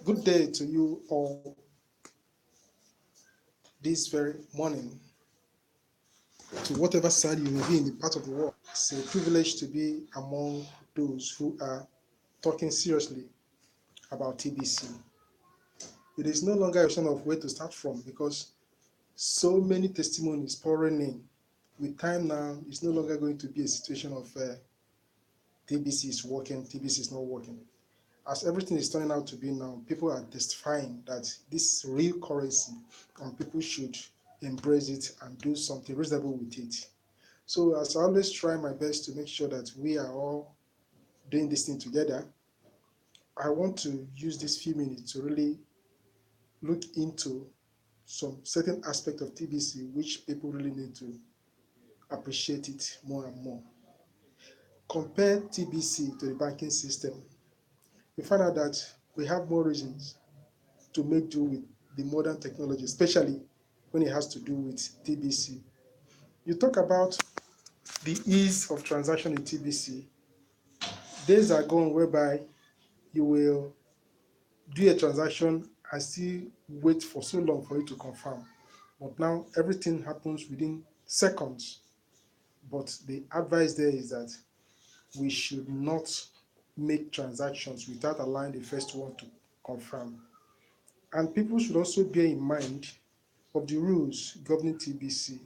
Good day to you all this very morning, to whatever side you may be in the part of the world. It's a privilege to be among those who are talking seriously about TBC. It is no longer a question of where to start from because so many testimonies pouring in. With time now, it's no longer going to be a situation of TBC is working, TBC is not working. As everything is turning out to be now, people are testifying that this is real currency and people should embrace it and do something reasonable with it. So as I always try my best to make sure that we are all doing this thing together, I want to use this few minutes to really look into some certain aspect of TBC which people really need to appreciate it more and more. Compare TBC to the banking system. We find out that we have more reasons to make do with the modern technology, especially when it has to do with TBC. You talk about the ease of transaction in TBC. Days are gone whereby you will do a transaction and still wait for so long for it to confirm. But now everything happens within seconds. But the advice there is that we should not make transactions without allowing the first one to confirm. And people should also bear in mind of the rules governing TBC.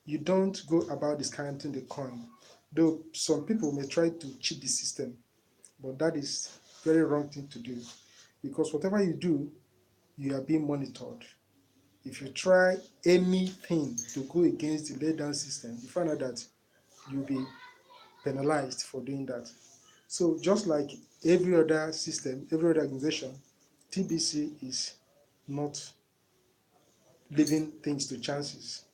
You don't go about discounting the coin, though some people may try to cheat the system, but that is very wrong thing to do because whatever you do, you are being monitored. If you try anything to go against the laid down system, you find out that you'll be penalized for doing that. So just like every other system, every other organization, TBC is not leaving things to chances.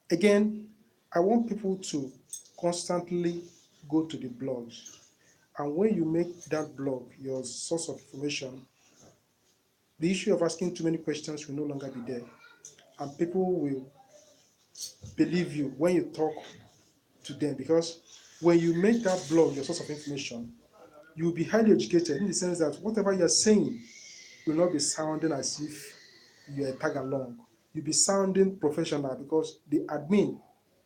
Again, I want people to constantly go to the blogs. And when you make that blog your source of information, the issue of asking too many questions will no longer be there. And people will believe you when you talk to them because when you make that blog your source of information, you'll be highly educated in the sense that whatever you're saying will not be sounding as if you're a tag along. You'll be sounding professional because the admin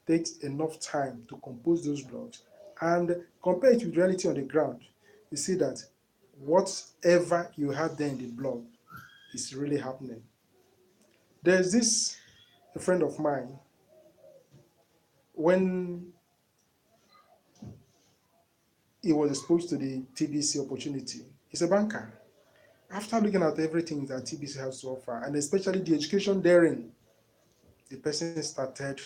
takes enough time to compose those blogs and compare it with reality on the ground. You see that whatever you have there in the blog is really happening. There's this a friend of mine when he was exposed to the TBC opportunity. He's a banker. After looking at everything that TBC has to offer, and especially the education therein, the person started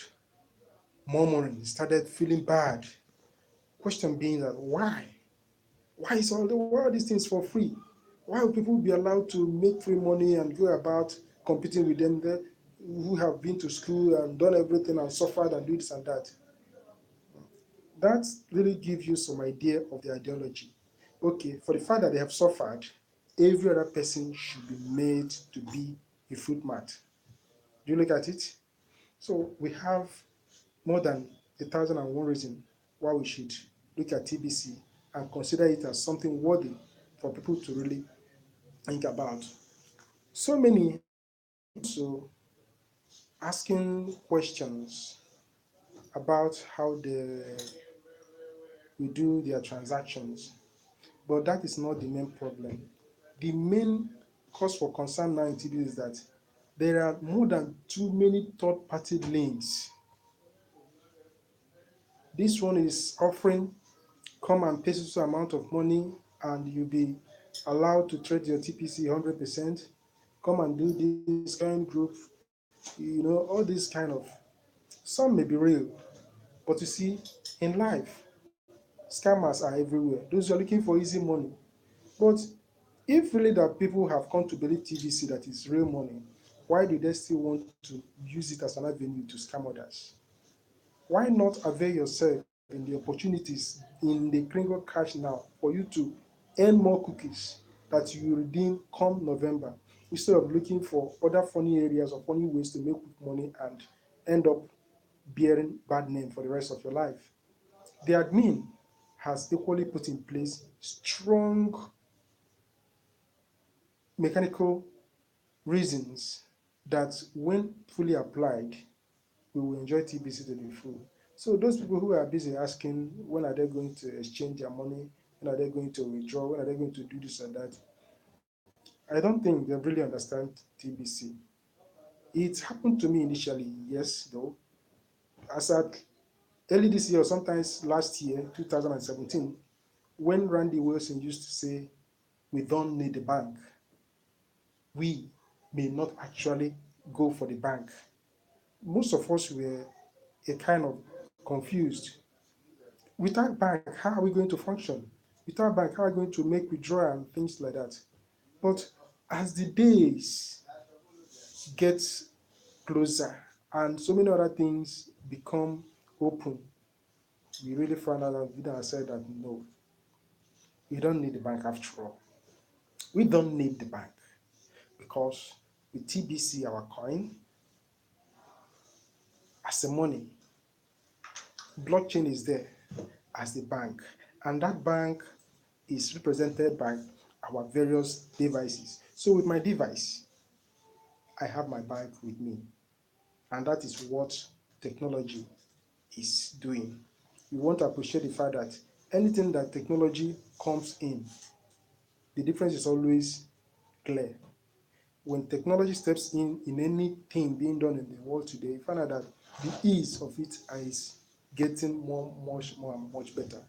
murmuring, started feeling bad. Question being that why? Why is all these things for free? Why will people be allowed to make free money and go about competing with them there, who have been to school and done everything and suffered and do this and that? That really gives you some idea of the ideology. Okay, for the fact that they have suffered, every other person should be made to be a footmat. Do you look at it? So we have more than 1,001 reasons why we should look at TBC and consider it as something worthy for people to really think about. So many also asking questions about how they will do their transactions, but that is not the main problem. The main cause for concern now in TBC is that there are more than too many third-party links. This one is offering come and pay so amount of money and you'll be allowed to trade your TPC 100%. Come and do this kind group, all this kind of. Some may be real, but you see, in life, scammers are everywhere. Those who are looking for easy money. But if really that people have come to believe TVC that is real money, why do they still want to use it as an avenue to scam others? Why not avail yourself in the opportunities in the Kringle Cash now for you to earn more cookies that you redeem come November instead of looking for other funny areas or funny ways to make quick money and end up bearing bad name for the rest of your life? The admin has equally put in place strong mechanical reasons that, when fully applied, we will enjoy TBC to the full. So those people who are busy asking when are they going to exchange their money, when are they going to withdraw, when are they going to do this and that, I don't think they really understand TBC. It happened to me initially, yes, though. As at early this year, or sometimes last year, 2017, when Randy Wilson used to say, we don't need the bank, we may not actually go for the bank. Most of us were a kind of confused. Without bank, how are we going to function? Without bank, how are we going to make withdrawal and things like that? But as the days get closer and so many other things become open, we really found out that we said that no, we don't need the bank after all. We don't need the bank because with TBC, our coin, as the money, blockchain is there as the bank, and that bank is represented by our various devices. So with my device, I have my bank with me, and that is what technology is doing. We want to appreciate the fact that anything that technology comes in, the difference is always clear. When technology steps in anything being done in the world today, you find out that the ease of it is getting much more and much better.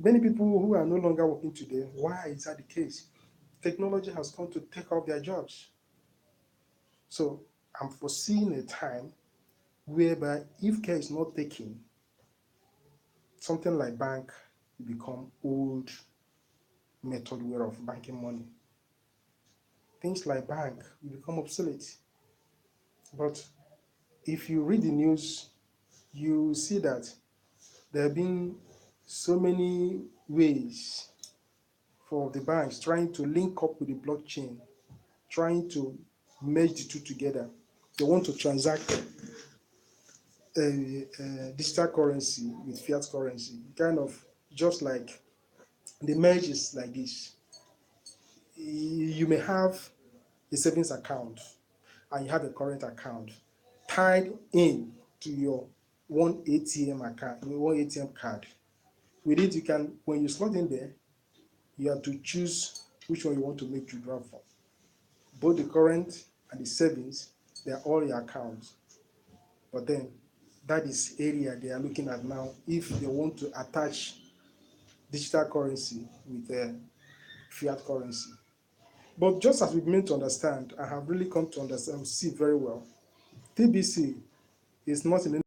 Many people who are no longer working today, why is that the case? Technology has come to take off their jobs. So I'm foreseeing a time whereby if care is not taken, something like bank will become old method way of banking money. Things like bank will become obsolete. But if you read the news, you see that there have been so many ways for the banks trying to link up with the blockchain, trying to merge the two together. They want to transact digital currency with fiat currency, kind of just like the merge is like this. You may have a savings account and you have a current account tied in to your one ATM account, one ATM card. With it, you can, when you slot in there, you have to choose which one you want to make withdrawal from. Both the current and the savings, they are all your accounts. But then that is area they are looking at now if they want to attach digital currency with fiat currency. But just as we've been to understand, I have really come to understand, see very well, TBC is not in any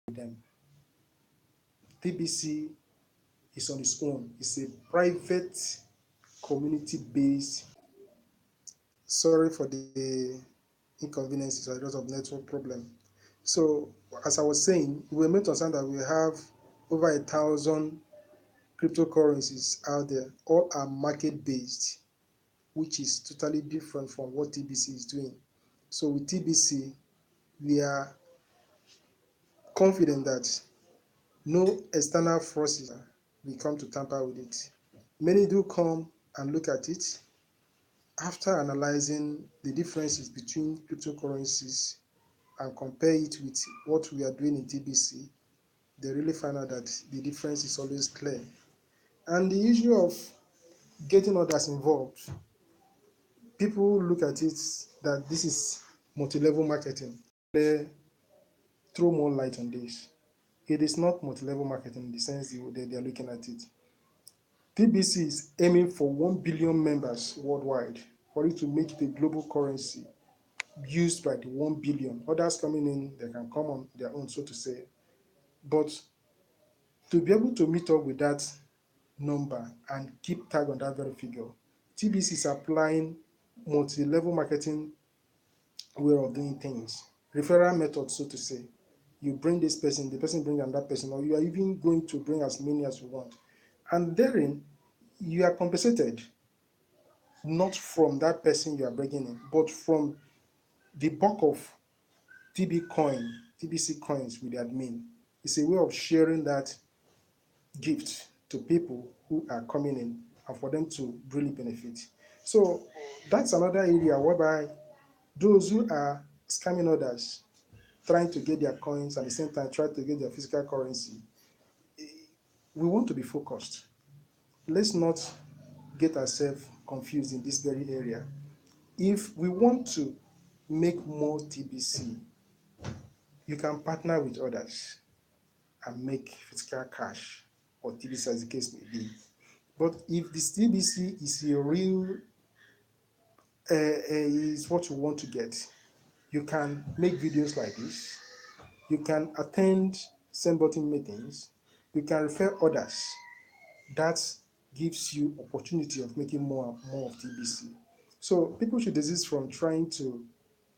of them. TBC is on its own. It's a private community-based. Sorry for the inconveniences as a result of network problem. So as I was saying, we were made to understand that we have over 1,000 cryptocurrencies out there. All are market-based, which is totally different from what TBC is doing. So with TBC, we are confident that no external forces will come to tamper with it. Many do come and look at it after analyzing the differences between cryptocurrencies and compare it with what we are doing in TBC. They really find out that the difference is always clear. And the issue of getting others involved, people look at it that this is multi-level marketing. They throw more light on this. It is not multi-level marketing in the sense they are looking at it. TBC is aiming for 1 billion members worldwide for it to make the global currency used by the 1 billion. Others coming in, they can come on their own, so to say. But to be able to meet up with that number and keep tag on that very figure, TBC is applying multi-level marketing way of doing things, referral method, so to say. You bring this person, the person brings another person, or you are even going to bring as many as you want. And therein, you are compensated not from that person you are bringing in, but from the bulk of TBC coins with the admin. It's a way of sharing that gift to people who are coming in and for them to really benefit. So that's another area whereby those who are scamming others, trying to get their coins at the same time trying to get their physical currency, we want to be focused. Let's not get ourselves confused in this very area. If we want to make more TBC, you can partner with others and make physical cash or TBC as the case may be. But if this TBC is a real, is what you want to get, you can make videos like this, you can attend same button meetings, you can refer others. That gives you opportunity of making more of TBC. So people should desist from trying to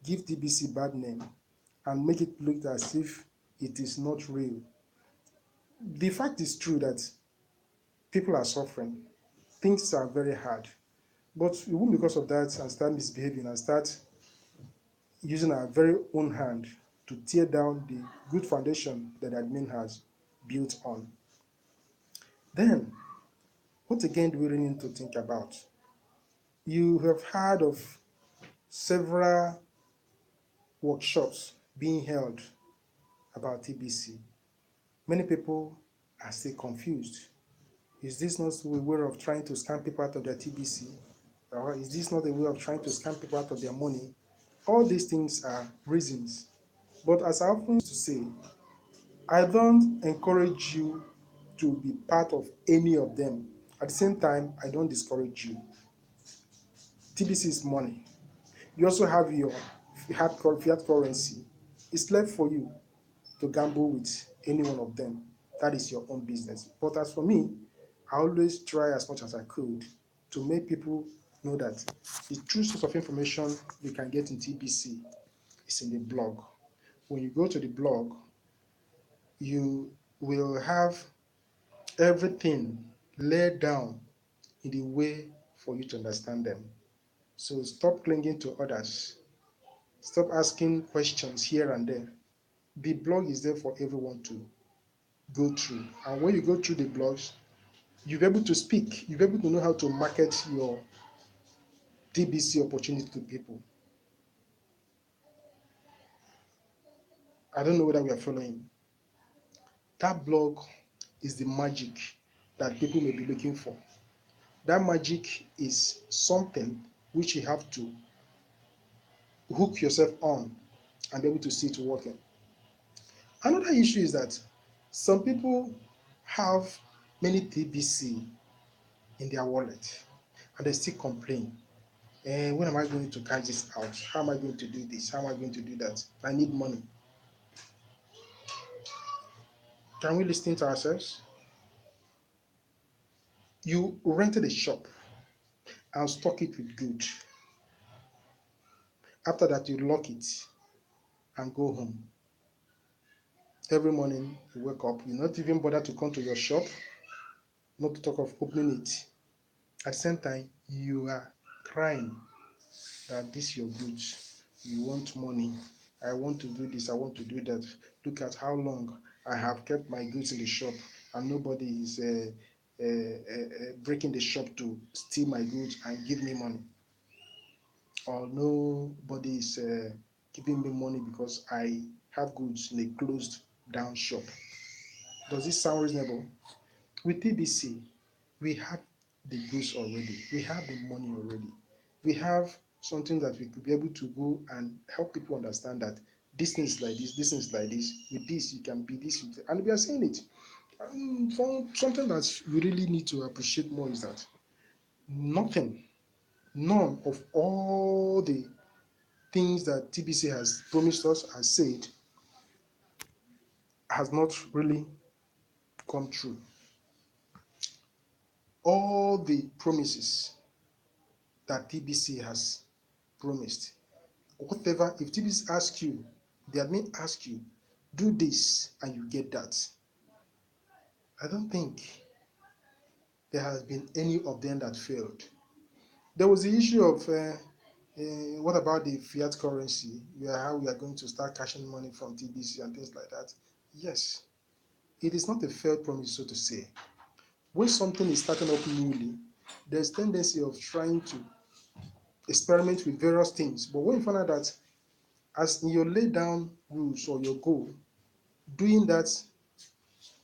give TBC bad name and make it look as if it is not real. The fact is true that people are suffering. Things are very hard. But we won't because of that and start misbehaving and start using our very own hand to tear down the good foundation that admin has built on. Then, what again do we really need to think about? You have heard of several workshops being held about TBC. Many people are still confused. Is this not a way of trying to scam people out of their TBC? Or is this not a way of trying to scam people out of their money? All these things are reasons. But as I often used to say, I don't encourage you to be part of any of them. At the same time, I don't discourage you. TBC is money. You also have your fiat currency. It's left for you to gamble with any one of them. That is your own business. But as for me, I always try as much as I could to make people know that the true source of information we can get in TBC is in the blog. When you go to the blog, you will have everything laid down in the way for you to understand them. So stop clinging to others. Stop asking questions here and there. The blog is there for everyone to go through. And when you go through the blogs, you'll be able to speak. You'll be able to know how to market your TBC opportunity to people. I don't know whether we are following. That blog is the magic that people may be looking for. That magic is something which you have to hook yourself on and be able to see it working. Another issue is that some people have many TBC in their wallet and they still complain. When am I going to cash this out? How am I going to do this? How am I going to do that? I need money. Can we listen to ourselves? You rented a shop and stock it with goods. After that, you lock it and go home. Every morning you wake up, you not even bother to come to your shop, not to talk of opening it. At the same time, you are crying that this is your goods. You want money. I want to do this. I want to do that. Look at how long I have kept my goods in the shop, and nobody is breaking the shop to steal my goods and give me money. Or nobody is giving me money because I have goods in a closed down shop. Does this sound reasonable? With TBC, we have the goods already. We have the money already. We have something that we could be able to go and help people understand that this thing is like this is like this. With this, you can be this. And we are saying it. Something that we really need to appreciate more is that none of all the things that TBC has promised us, has said, has not really come true. All the promises that TBC has promised, whatever, if TBC asks you, the admin asks you, do this and you get that. I don't think there has been any of them that failed. There was the issue of what about the fiat currency? How we are going to start cashing money from TBC and things like that. Yes, it is not a failed promise, so to say. when something is starting up newly, there's tendency of trying to experiment with various things. But when you find out that as in your lay down rules or your goal, doing that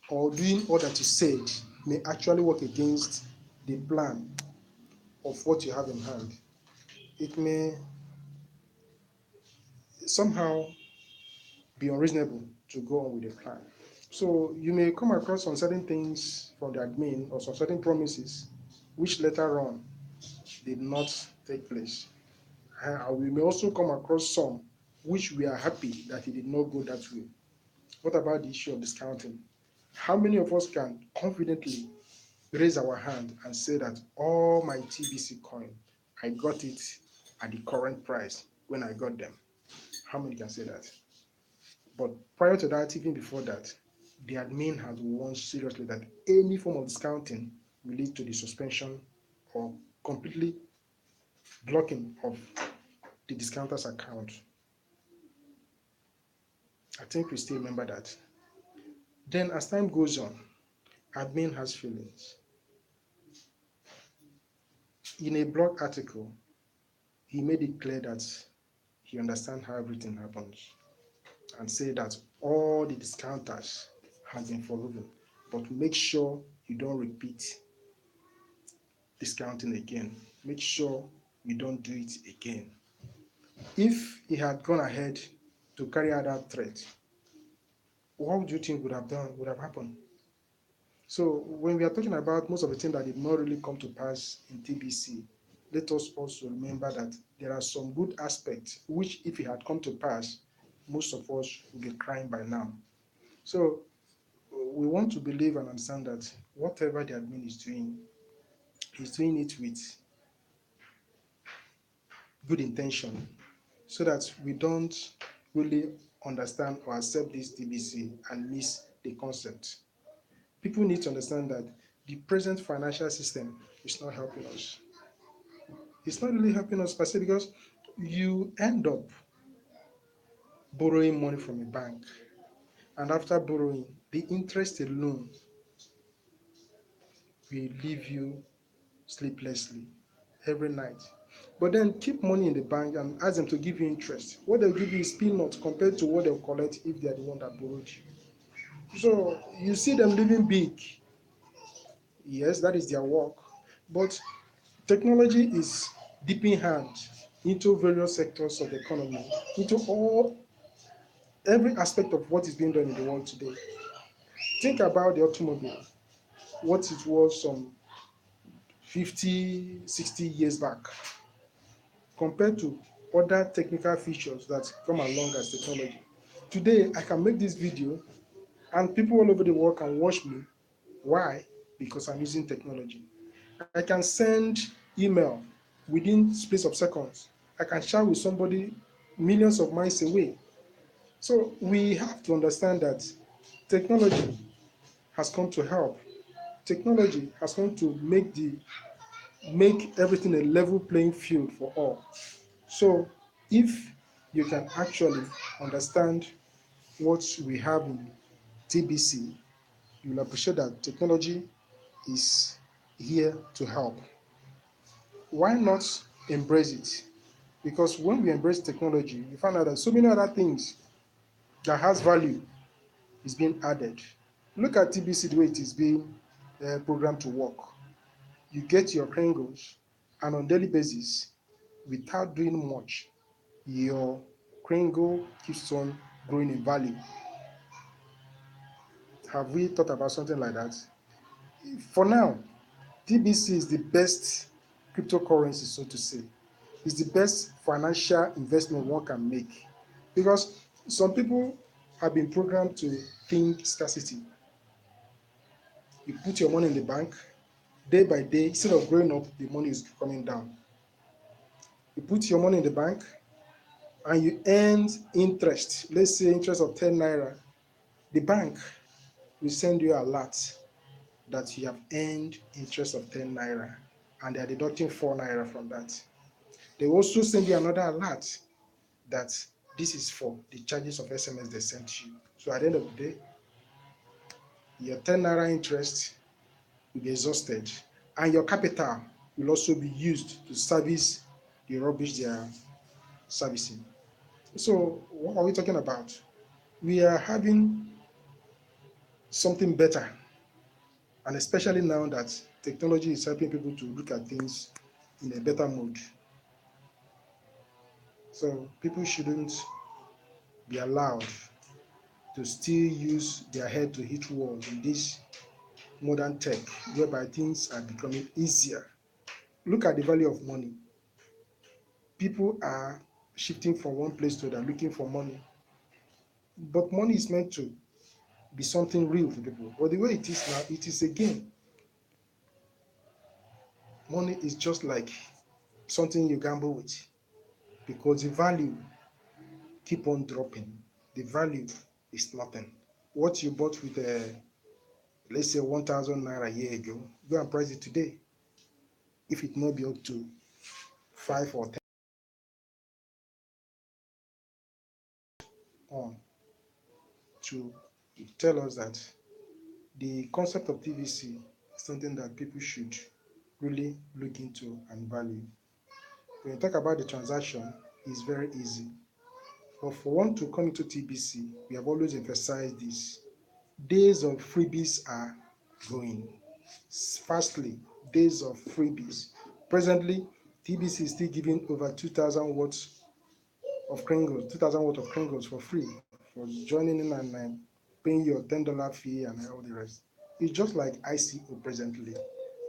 or doing all that you said may actually work against the plan of what you have in hand. It may somehow be unreasonable to go on with the plan. So you may come across some certain things from the admin or some certain promises which later on did not take place. And we may also come across some which we are happy that it did not go that way. What about the issue of discounting? How many of us can confidently raise our hand and say that all my TBC coin, I got it at the current price when I got them? How many can say that? But prior to that, even before that, the admin has warned seriously that any form of discounting will lead to the suspension or completely blocking of the discounter's account. I think we still remember that. Then, as time goes on, admin has feelings. In a blog article, he made it clear that he understands how everything happens and say that all the discounters have been forgiven, but make sure you don't repeat discounting again. Make sure you don't do it again. If he had gone ahead to carry out that threat, what do you think would have happened? So when we are talking about most of the things that did not really come to pass in TBC, let us also remember that there are some good aspects which, if it had come to pass, most of us would be crying by now. So we want to believe and understand that whatever the admin is doing, he's doing it with good intention, so that we don't really understand or accept this TBC and miss the concept. People need to understand that the present financial system is not helping us. It's not really helping us per se, because you end up borrowing money from a bank, and after borrowing, the interest alone will leave you sleeplessly every night. But then keep money in the bank and ask them to give you interest. What they'll give you is peanuts compared to what they'll collect if they're the one that borrowed you. So you see them living big. Yes, that is their work. But technology is dipping hand into various sectors of the economy, into every aspect of what is being done in the world today. Think about the automobile, what it was some 50, 60 years back, compared to other technical features that come along as technology. Today, I can make this video and people all over the world can watch me. Why? Because I'm using technology. I can send email within space of seconds. I can chat with somebody millions of miles away. So we have to understand that technology has come to help. Technology has come to make everything a level playing field for all. So if you can actually understand what we have in TBC, you will appreciate that technology is here to help. Why not embrace it? Because when we embrace technology, you find out that so many other things that has value is being added. Look at TBC the way it is being programmed to work. You get your Kringles, and on daily basis, without doing much, your Kringle keeps on growing in value. Have we thought about something like that? For now, TBC is the best cryptocurrency, so to say. It's the best financial investment one can make, because some people have been programmed to think scarcity. You put your money in the bank, day by day, instead of growing up, the money is coming down. You put your money in the bank and you earn interest, let's say interest of 10 naira. The bank will send you a alert that you have earned interest of 10 naira, and they are deducting 4 naira from that. They also send you another alert that this is for the charges of SMS they sent you. So at the end of the day, your 10 naira interest will be exhausted, and your capital will also be used to service the rubbish they are servicing. So, what are we talking about? We are having something better, and especially now that technology is helping people to look at things in a better mode. So, people shouldn't be allowed to still use their head to hit walls in this modern tech, whereby things are becoming easier. Look at the value of money. People are shifting from one place to another looking for money, but money is meant to be something real to people. But the way it is now, it is again, money is just like something you gamble with, because the value keep on dropping. The value is nothing. What you bought with let's say 1,000 naira a year ago, go and price it today. If it not be up to 5 or 10 on to tell us that the concept of TBC is something that people should really look into and value. When you talk about the transaction, it's very easy. But for one to come into TBC, we have always emphasized this. Days of freebies are going. Fastly, days of freebies. Presently, TBC is still giving over 2,000 watts of Kringles, 2,000 watts of Kringles for free for joining in and paying your $10 fee and all the rest. It's just like ICO presently.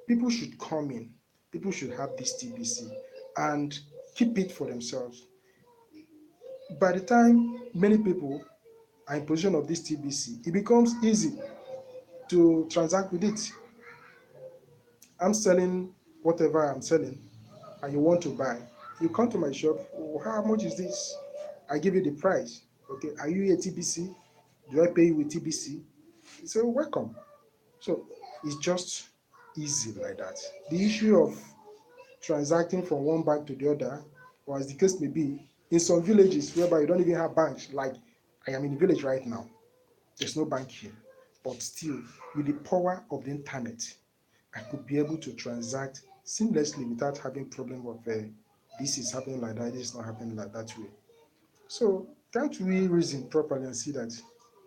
People should come in, people should have this TBC and keep it for themselves. By the time many people are in position of this TBC, it becomes easy to transact with it. I'm selling whatever I'm selling, and you want to buy. You come to my shop, oh, how much is this? I give you the price. Okay, are you a TBC? Do I pay you with TBC? You say, welcome. So it's just easy like that. The issue of transacting from one bank to the other, or as the case may be, in some villages whereby you don't even have banks, like I am in a village right now, there's no bank here. But still, with the power of the internet, I could be able to transact seamlessly without having problem of this is happening like that, this is not happening like that way. So can't we reason properly and see that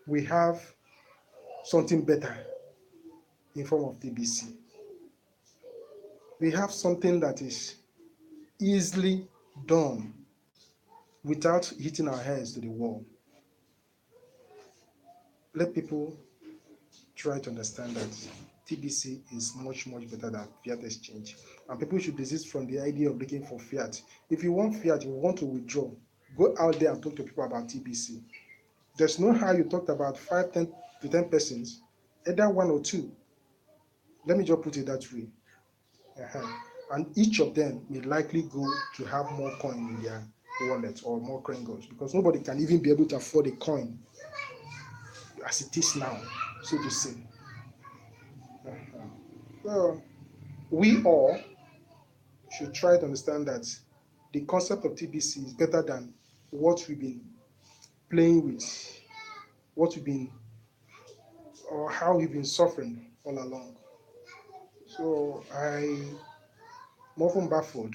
we have something better in form of TBC? We have something that is easily done without hitting our heads to the wall. Let people try to understand that TBC is much, much better than fiat exchange. And people should desist from the idea of looking for fiat. If you want fiat, you want to withdraw, go out there and talk to people about TBC. There's no how you talked about 5, 10 to 10 persons, either one or two. Let me just put it that way. Uh-huh. And each of them may likely go to have more coin in their wallet or more Kringles, because nobody can even be able to afford a coin as it is now, so to say. Uh-huh. So we all should try to understand that the concept of TBC is better than what we've been playing with, what we've been, or how we've been suffering all along. So I'm often baffled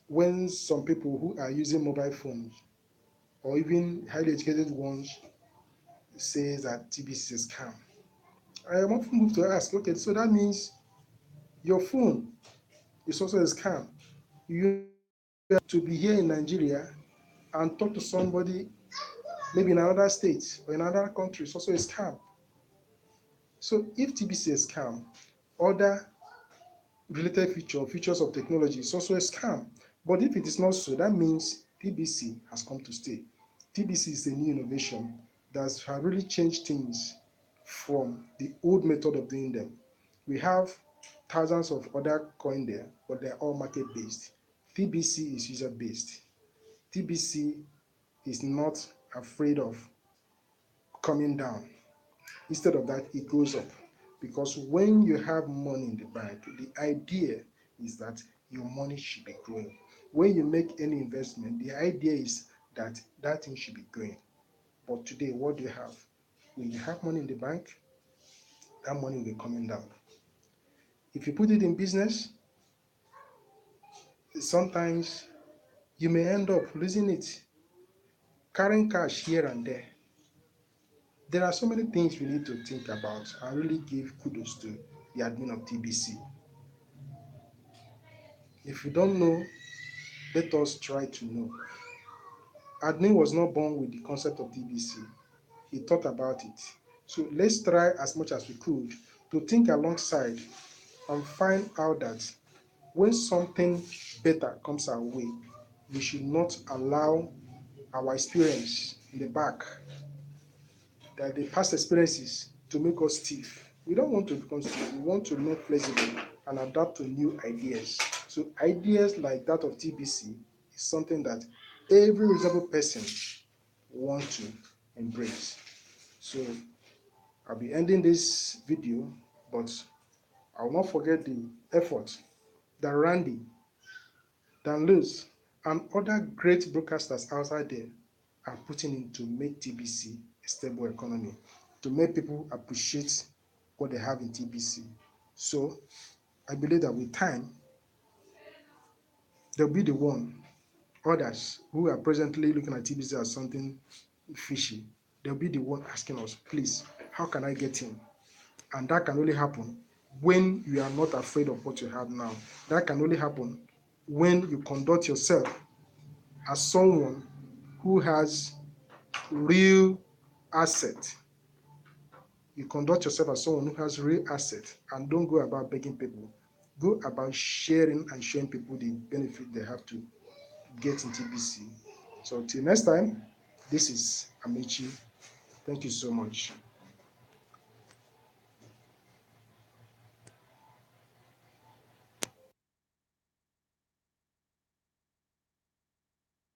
when some people who are using mobile phones, or even highly educated ones, say that TBC is a scam. I am often moved to ask, okay, so that means your phone is also a scam. You have to be here in Nigeria and talk to somebody maybe in another state or in another country, it's also a scam. So if TBC is a scam, other related features of technology is also a scam. But if it is not so, that means TBC has come to stay. TBC is a new innovation that has really changed things from the old method of doing them. We have thousands of other coins there, but they're all market based. TBC is user based. TBC is not afraid of coming down. Instead of that, it goes up. Because when you have money in the bank, the idea is that your money should be growing. When you make any investment, the idea is that that thing should be growing. But today, what do you have? When you have money in the bank, that money will be coming down. If you put it in business, sometimes you may end up losing it, carrying cash here and there. There are so many things we need to think about and really give kudos to the admin of TBC. If you don't know, let us try to know. Admin was not born with the concept of TBC. He thought about it. So let's try as much as we could to think alongside and find out that when something better comes our way, we should not allow our experience in the back, that the past experiences, to make us stiff. We don't want to become stiff. We want to remain flexible and adapt to new ideas. So ideas like that of TBC is something that every reasonable person wants to embrace. So I'll be ending this video, but I will not forget the effort that Randy, Dan Luz, and other great broadcasters outside there are putting in to make TBC a stable economy, to make people appreciate what they have in TBC. So I believe that with time, there'll be others who are presently looking at TBC as something fishy. They'll be the one asking us, please, how can I get in? And that can only happen when you are not afraid of what you have now. That can only happen when you conduct yourself as someone who has real asset. You conduct yourself as someone who has real asset and don't go about begging people. Go about sharing and showing people the benefit they have to get in TBC. So till next time, this is Amici. Thank you so much.